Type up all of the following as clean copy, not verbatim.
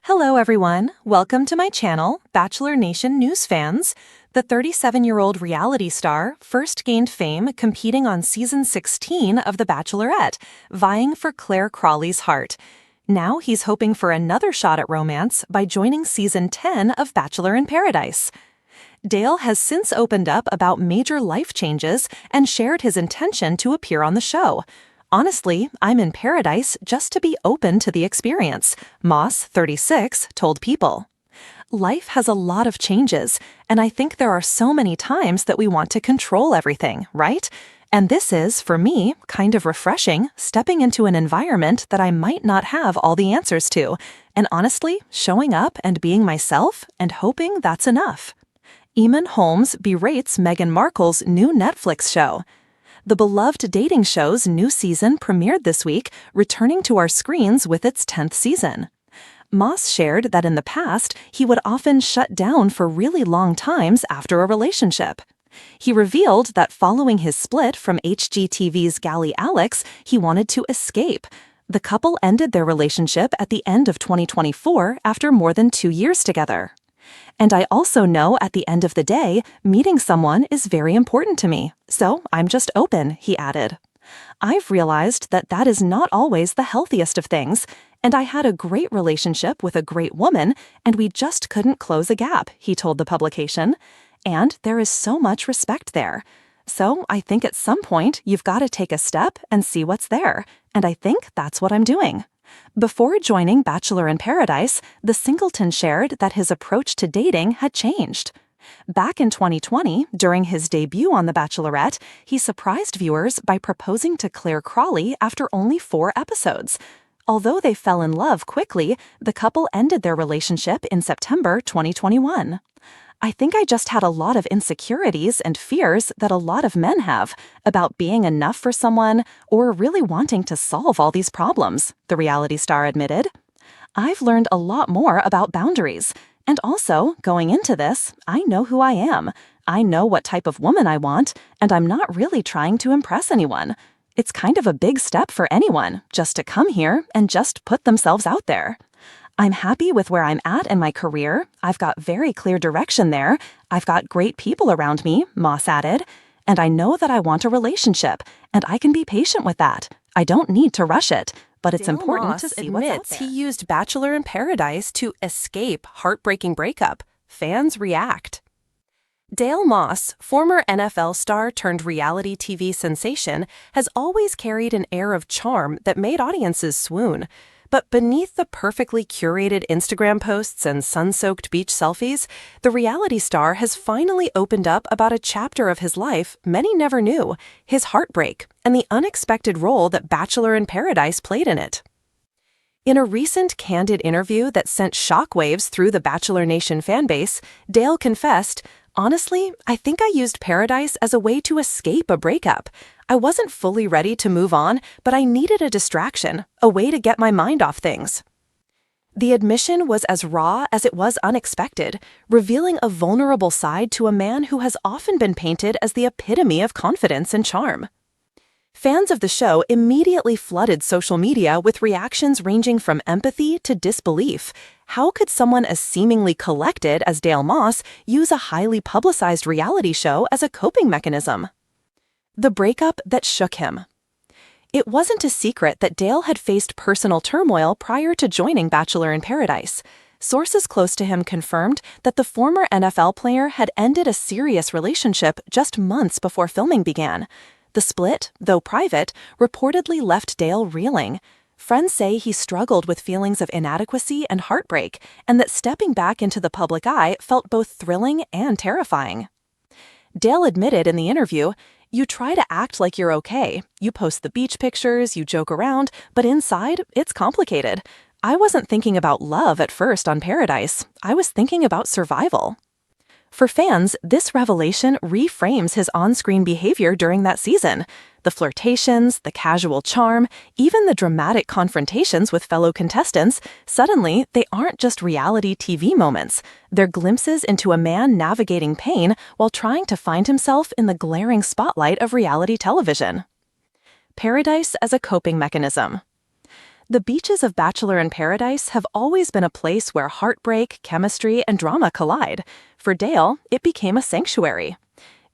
Hello everyone, welcome to my channel, Bachelor Nation News fans. The 37-year-old reality star first gained fame competing on season 16 of The Bachelorette, vying for Claire Crawley's heart. Now he's hoping for another shot at romance by joining season 10 of Bachelor in Paradise. Dale has since opened up about major life changes and shared his intention to appear on the show. Honestly, I'm in paradise just to be open to the experience, Moss, 36, told People. Life has a lot of changes, and I think there are so many times that we want to control everything, right? And this is, for me, kind of refreshing, stepping into an environment that I might not have all the answers to, and honestly, showing up and being myself and hoping that's enough. Eamon Holmes berates Meghan Markle's new Netflix show. The beloved dating show's new season premiered this week, returning to our screens with its 10th season. Moss shared that in the past, he would often shut down for really long times after a relationship. He revealed that following his split from HGTV's Gally Alex, he wanted to escape. The couple ended their relationship at the end of 2024 after more than 2 years together. And I also know at the end of the day, meeting someone is very important to me, so I'm just open, he added. I've realized that that is not always the healthiest of things, and I had a great relationship with a great woman, and we just couldn't close a gap, he told the publication. And there is so much respect there. So I think at some point you've got to take a step and see what's there, and I think that's what I'm doing. Before joining Bachelor in Paradise, the singleton shared that his approach to dating had changed. Back in 2020, during his debut on The Bachelorette, he surprised viewers by proposing to Claire Crawley after only 4 episodes. Although they fell in love quickly, the couple ended their relationship in September 2021. I think I just had a lot of insecurities and fears that a lot of men have about being enough for someone or really wanting to solve all these problems, the reality star admitted. I've learned a lot more about boundaries. And also, going into this, I know who I am. I know what type of woman I want, and I'm not really trying to impress anyone. It's kind of a big step for anyone, just to come here and just put themselves out there. I'm happy with where I'm at in my career. I've got very clear direction there. I've got great people around me, Moss added. And I know that I want a relationship, and I can be patient with that. I don't need to rush it, but it's important to see what's out there. He used Bachelor in Paradise to escape heartbreaking breakup. Fans react. Dale Moss, former NFL star turned reality TV sensation, has always carried an air of charm that made audiences swoon. But beneath the perfectly curated Instagram posts and sun-soaked beach selfies, the reality star has finally opened up about a chapter of his life many never knew, his heartbreak, and the unexpected role that Bachelor in Paradise played in it. In a recent candid interview that sent shockwaves through the Bachelor Nation fanbase, Dale confessed, "Honestly, I think I used Paradise as a way to escape a breakup. I wasn't fully ready to move on, but I needed a distraction, a way to get my mind off things." The admission was as raw as it was unexpected, revealing a vulnerable side to a man who has often been painted as the epitome of confidence and charm. Fans of the show immediately flooded social media with reactions ranging from empathy to disbelief. How could someone as seemingly collected as Dale Moss use a highly publicized reality show as a coping mechanism? The breakup that shook him. It wasn't a secret that Dale had faced personal turmoil prior to joining Bachelor in Paradise. Sources close to him confirmed that the former NFL player had ended a serious relationship just months before filming began. The split, though private, reportedly left Dale reeling. Friends say he struggled with feelings of inadequacy and heartbreak, and that stepping back into the public eye felt both thrilling and terrifying. Dale admitted in the interview, "You try to act like you're okay. You post the beach pictures, you joke around, but inside, it's complicated. I wasn't thinking about love at first on Paradise. I was thinking about survival." For fans, this revelation reframes his on-screen behavior during that season. The flirtations, the casual charm, even the dramatic confrontations with fellow contestants, suddenly they aren't just reality TV moments. They're glimpses into a man navigating pain while trying to find himself in the glaring spotlight of reality television. Paradise as a coping mechanism. The beaches of Bachelor in Paradise have always been a place where heartbreak, chemistry, and drama collide. For Dale, it became a sanctuary.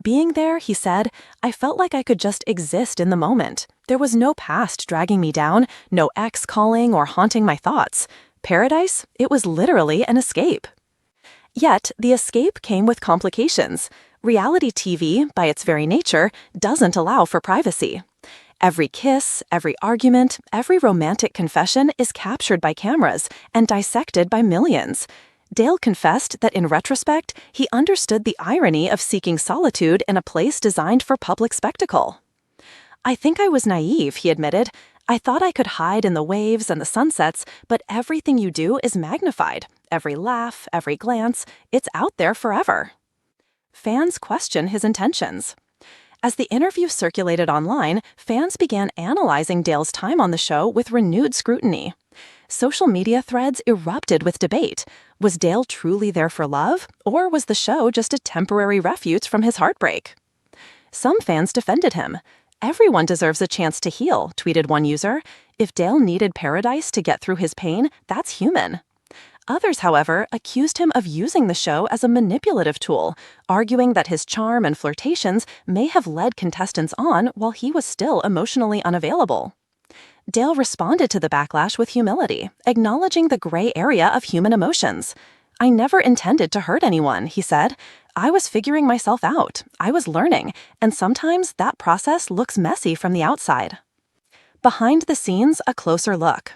Being there, he said, I felt like I could just exist in the moment. There was no past dragging me down, no ex calling or haunting my thoughts. Paradise, it was literally an escape. Yet, the escape came with complications. Reality TV, by its very nature, doesn't allow for privacy. Every kiss, every argument, every romantic confession is captured by cameras and dissected by millions. Dale confessed that in retrospect, he understood the irony of seeking solitude in a place designed for public spectacle. I think I was naive, he admitted. I thought I could hide in the waves and the sunsets, but everything you do is magnified. Every laugh, every glance, it's out there forever. Fans question his intentions. As the interview circulated online, fans began analyzing Dale's time on the show with renewed scrutiny. Social media threads erupted with debate. Was Dale truly there for love, or was the show just a temporary refuge from his heartbreak? Some fans defended him. Everyone deserves a chance to heal, tweeted one user. If Dale needed paradise to get through his pain, that's human. Others, however, accused him of using the show as a manipulative tool, arguing that his charm and flirtations may have led contestants on while he was still emotionally unavailable. Dale responded to the backlash with humility, acknowledging the gray area of human emotions. I never intended to hurt anyone, he said. I was figuring myself out, I was learning, and sometimes that process looks messy from the outside. Behind the scenes, a closer look.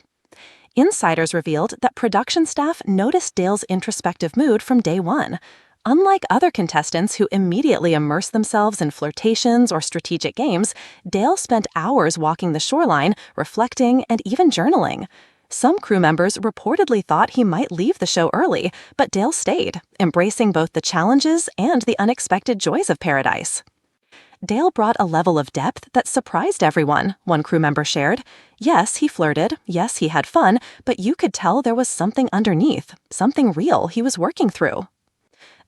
Insiders revealed that production staff noticed Dale's introspective mood from day one. Unlike other contestants who immediately immerse themselves in flirtations or strategic games, Dale spent hours walking the shoreline, reflecting, and even journaling. Some crew members reportedly thought he might leave the show early, but Dale stayed, embracing both the challenges and the unexpected joys of paradise. Dale brought a level of depth that surprised everyone, one crew member shared. Yes, he flirted, yes, he had fun, but you could tell there was something underneath, something real he was working through.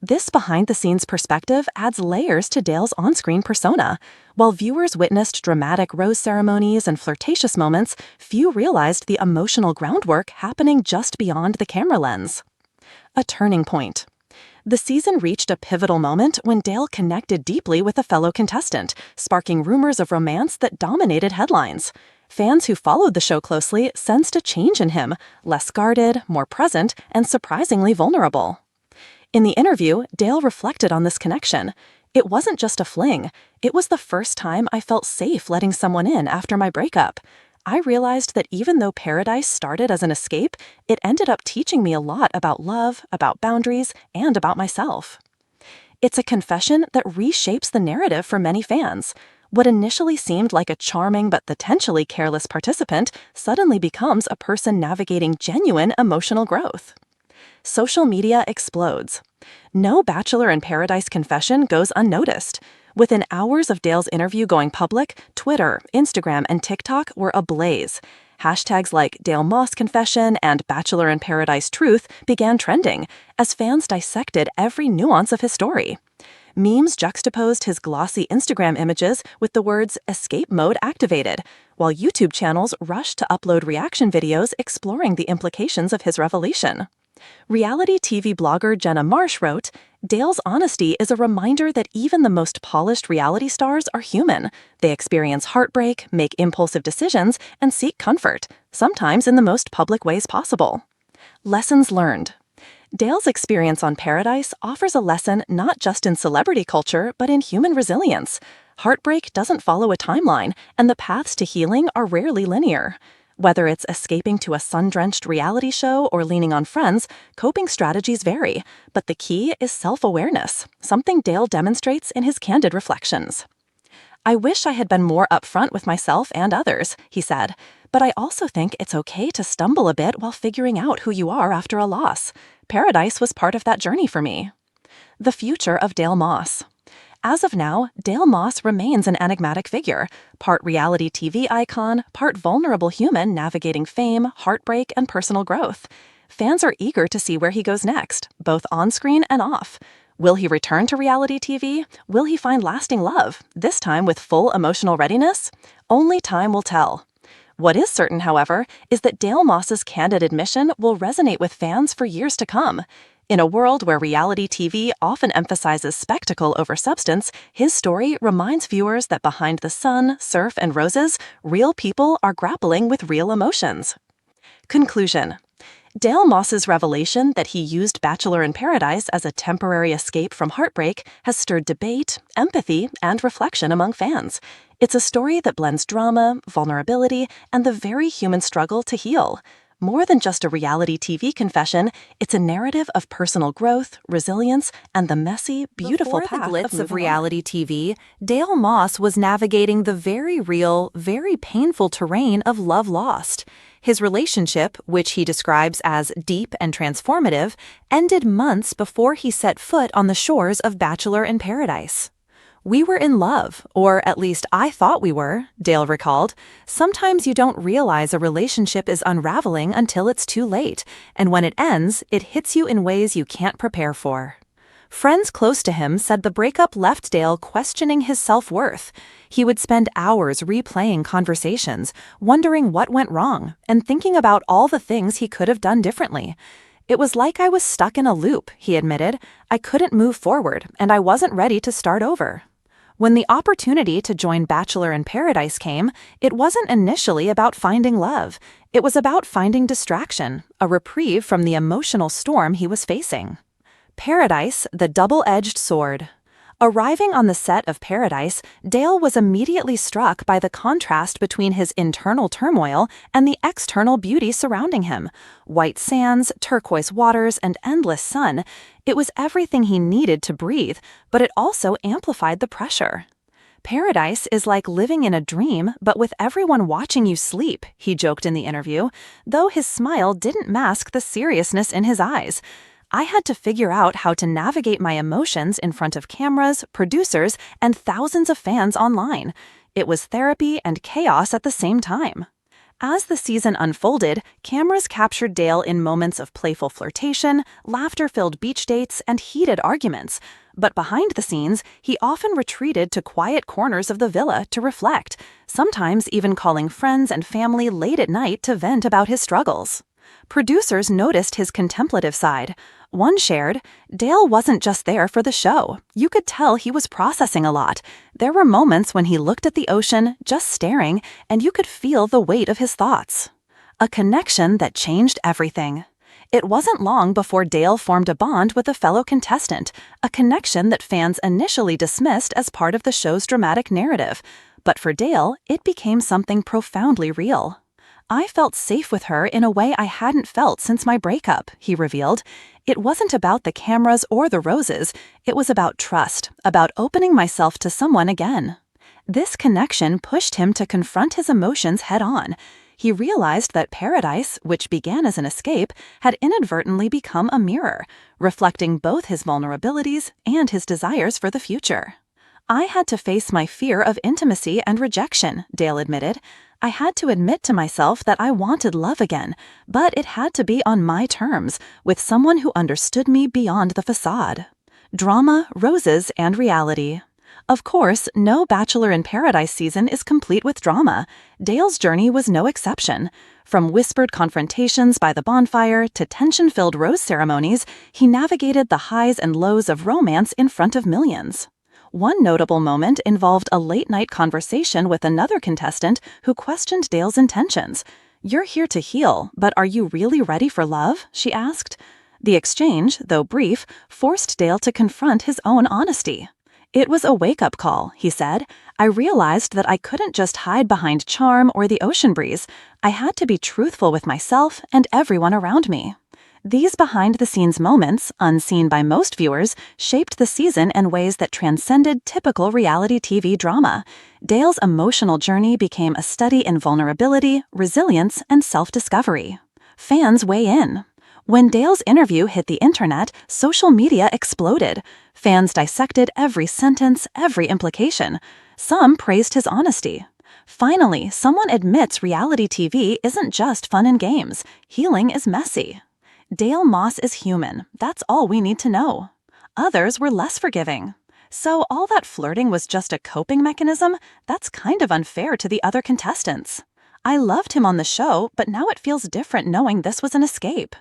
This behind-the-scenes perspective adds layers to Dale's on-screen persona. While viewers witnessed dramatic rose ceremonies and flirtatious moments, few realized the emotional groundwork happening just beyond the camera lens. A turning point. The season reached a pivotal moment when Dale connected deeply with a fellow contestant, sparking rumors of romance that dominated headlines. Fans who followed the show closely sensed a change in him, less guarded, more present, and surprisingly vulnerable. In the interview, Dale reflected on this connection. It wasn't just a fling. It was the first time I felt safe letting someone in after my breakup. I realized that even though paradise started as an escape, it ended up teaching me a lot about love, about boundaries, and about myself. It's a confession that reshapes the narrative for many fans. What initially seemed like a charming but potentially careless participant suddenly becomes a person navigating genuine emotional growth. Social media explodes. No Bachelor in Paradise confession goes unnoticed. Within hours of Dale's interview going public, Twitter, Instagram, and TikTok were ablaze. Hashtags like Dale Moss Confession and Bachelor in Paradise Truth began trending as fans dissected every nuance of his story. Memes juxtaposed his glossy Instagram images with the words escape mode activated, while YouTube channels rushed to upload reaction videos exploring the implications of his revelation. Reality TV blogger Jenna Marsh wrote, Dale's honesty is a reminder that even the most polished reality stars are human. They experience heartbreak, make impulsive decisions, and seek comfort, sometimes in the most public ways possible. Lessons learned. Dale's experience on Paradise offers a lesson not just in celebrity culture, but in human resilience. Heartbreak doesn't follow a timeline, and the paths to healing are rarely linear. Whether it's escaping to a sun-drenched reality show or leaning on friends, coping strategies vary, but the key is self-awareness, something Dale demonstrates in his candid reflections. I wish I had been more upfront with myself and others, he said, but I also think it's okay to stumble a bit while figuring out who you are after a loss. Paradise was part of that journey for me. The future of Dale Moss. As of now, Dale Moss remains an enigmatic figure, part reality TV icon, part vulnerable human navigating fame, heartbreak, and personal growth. Fans are eager to see where he goes next, both on-screen and off. Will he return to reality TV? Will he find lasting love, this time with full emotional readiness? Only time will tell. What is certain, however, is that Dale Moss's candid admission will resonate with fans for years to come. In a world where reality TV often emphasizes spectacle over substance, his story reminds viewers that behind the sun, surf, and roses, real people are grappling with real emotions. Conclusion. Dale Moss's revelation that he used Bachelor in Paradise as a temporary escape from heartbreak has stirred debate, empathy, and reflection among fans. It's a story that blends drama, vulnerability, and the very human struggle to heal. More than just a reality TV confession, it's a narrative of personal growth, resilience, and the messy, beautiful Before path the glitz of moving reality TV, Dale Moss was navigating the very real, very painful terrain of love lost. His relationship, which he describes as deep and transformative, ended months before he set foot on the shores of Bachelor in Paradise. "We were in love, or at least I thought we were," Dale recalled. "Sometimes you don't realize a relationship is unraveling until it's too late, and when it ends, it hits you in ways you can't prepare for." Friends close to him said the breakup left Dale questioning his self-worth. He would spend hours replaying conversations, wondering what went wrong, and thinking about all the things he could have done differently. "It was like I was stuck in a loop," he admitted. "I couldn't move forward, and I wasn't ready to start over." When the opportunity to join Bachelor in Paradise came, it wasn't initially about finding love. It was about finding distraction, a reprieve from the emotional storm he was facing. Paradise, the double-edged sword. Arriving on the set of Paradise, Dale was immediately struck by the contrast between his internal turmoil and the external beauty surrounding him. White sands, turquoise waters, and endless sun. It was everything he needed to breathe, but it also amplified the pressure. "Paradise is like living in a dream, but with everyone watching you sleep," he joked in the interview, though his smile didn't mask the seriousness in his eyes. "I had to figure out how to navigate my emotions in front of cameras, producers, and thousands of fans online. It was therapy and chaos at the same time." As the season unfolded, cameras captured Dale in moments of playful flirtation, laughter-filled beach dates, and heated arguments. But behind the scenes, he often retreated to quiet corners of the villa to reflect, sometimes even calling friends and family late at night to vent about his struggles. Producers noticed his contemplative side. One shared, "Dale wasn't just there for the show. You could tell he was processing a lot. There were moments when he looked at the ocean, just staring, and you could feel the weight of his thoughts." A connection that changed everything. It wasn't long before Dale formed a bond with a fellow contestant, a connection that fans initially dismissed as part of the show's dramatic narrative. But for Dale, it became something profoundly real. "I felt safe with her in a way I hadn't felt since my breakup," he revealed. "It wasn't about the cameras or the roses. It was about trust, about opening myself to someone again." This connection pushed him to confront his emotions head-on. He realized that Paradise, which began as an escape, had inadvertently become a mirror, reflecting both his vulnerabilities and his desires for the future. "I had to face my fear of intimacy and rejection," Dale admitted. "I had to admit to myself that I wanted love again, but it had to be on my terms, with someone who understood me beyond the facade." Drama, roses, and reality. Of course, no Bachelor in Paradise season is complete with drama. Dale's journey was no exception. From whispered confrontations by the bonfire to tension-filled rose ceremonies, he navigated the highs and lows of romance in front of millions. One notable moment involved a late-night conversation with another contestant who questioned Dale's intentions. "You're here to heal, but are you really ready for love?" she asked. The exchange, though brief, forced Dale to confront his own honesty. "It was a wake-up call," he said. "I realized that I couldn't just hide behind charm or the ocean breeze. I had to be truthful with myself and everyone around me." These behind-the-scenes moments, unseen by most viewers, shaped the season in ways that transcended typical reality TV drama. Dale's emotional journey became a study in vulnerability, resilience, and self-discovery. Fans weigh in. When Dale's interview hit the internet, social media exploded. Fans dissected every sentence, every implication. Some praised his honesty. Finally, someone admits reality TV isn't just fun and games. Healing is messy. Dale Moss is human. That's all we need to know. Others were less forgiving. So all that flirting was just a coping mechanism? That's kind of unfair to the other contestants. I loved him on the show, but now it feels different knowing this was an escape.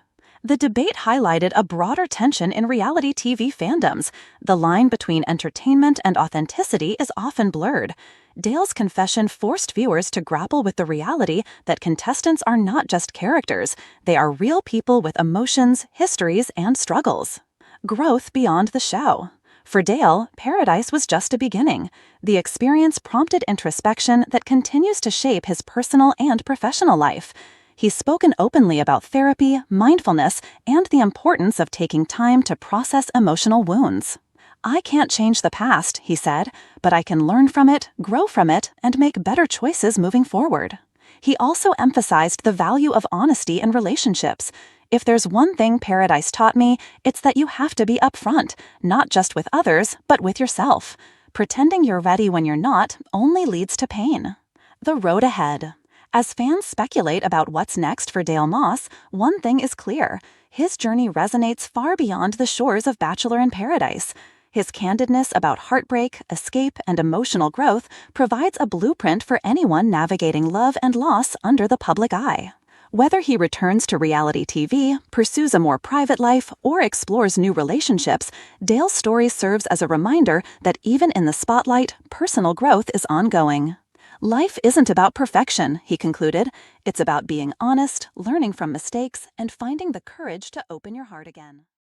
The debate highlighted a broader tension in reality TV fandoms. The line between entertainment and authenticity is often blurred. Dale's confession forced viewers to grapple with the reality that contestants are not just characters, they are real people with emotions, histories, and struggles. Growth beyond the show. For Dale, Paradise was just a beginning. The experience prompted introspection that continues to shape his personal and professional life. He's spoken openly about therapy, mindfulness, and the importance of taking time to process emotional wounds. "I can't change the past," he said, "but I can learn from it, grow from it, and make better choices moving forward." He also emphasized the value of honesty in relationships. "If there's one thing Paradise taught me, it's that you have to be upfront, not just with others, but with yourself. Pretending you're ready when you're not only leads to pain." The road ahead. As fans speculate about what's next for Dale Moss, one thing is clear: his journey resonates far beyond the shores of Bachelor in Paradise. His candidness about heartbreak, escape, and emotional growth provides a blueprint for anyone navigating love and loss under the public eye. Whether he returns to reality TV, pursues a more private life, or explores new relationships, Dale's story serves as a reminder that even in the spotlight, personal growth is ongoing. "Life isn't about perfection," he concluded. "It's about being honest, learning from mistakes, and finding the courage to open your heart again."